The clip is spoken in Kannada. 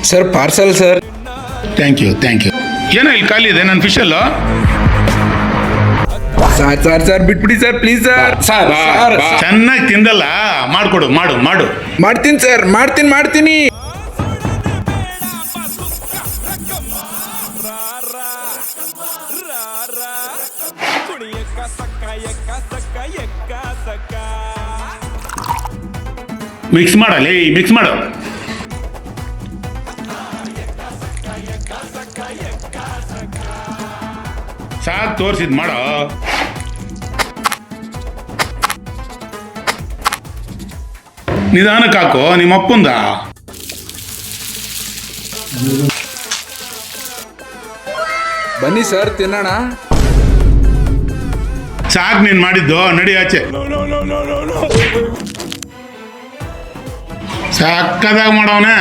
Sir parcel sir. Thank you ಏನೋ ಇಲ್ಲಿ ಖಾಲಿ ಇದೆ ನನ್ನ ಫಿಶಲ್ಲು. ಸರ್ ಸರ್ ಸರ್ ಬಿಟ್ಬಿಡಿ ಸರ್ ಪ್ಲೀಸ್ ಸರ್. ಸರ್ ಚೆನ್ನಾಗಿ ತಿಂದಲ್ಲ, ಮಾಡ್ಕೊಡು, ಮಾಡು. ಮಾಡ್ತೀನಿ ಸರ್, ಮಾಡ್ತೀನಿ. ಮಿಕ್ಸ್ ಮಾಡು. ಸಾಕು ತೋರಿಸಿದ್ ಮಾಡೋ. ನಿಧಾನಕ್ಕೆ ಹಾಕೋ, ನಿಮ್ಮ ಅಪ್ಪಂದ. ಬನ್ನಿ ಸರ್ ತಿನ್ನೋಣ. ಸಾಕು ನೀನು ಮಾಡಿದ್ದು, ನಡಿ ಆಚೆ. ಸಾಕದಾಗ ಮಾಡವನೇ.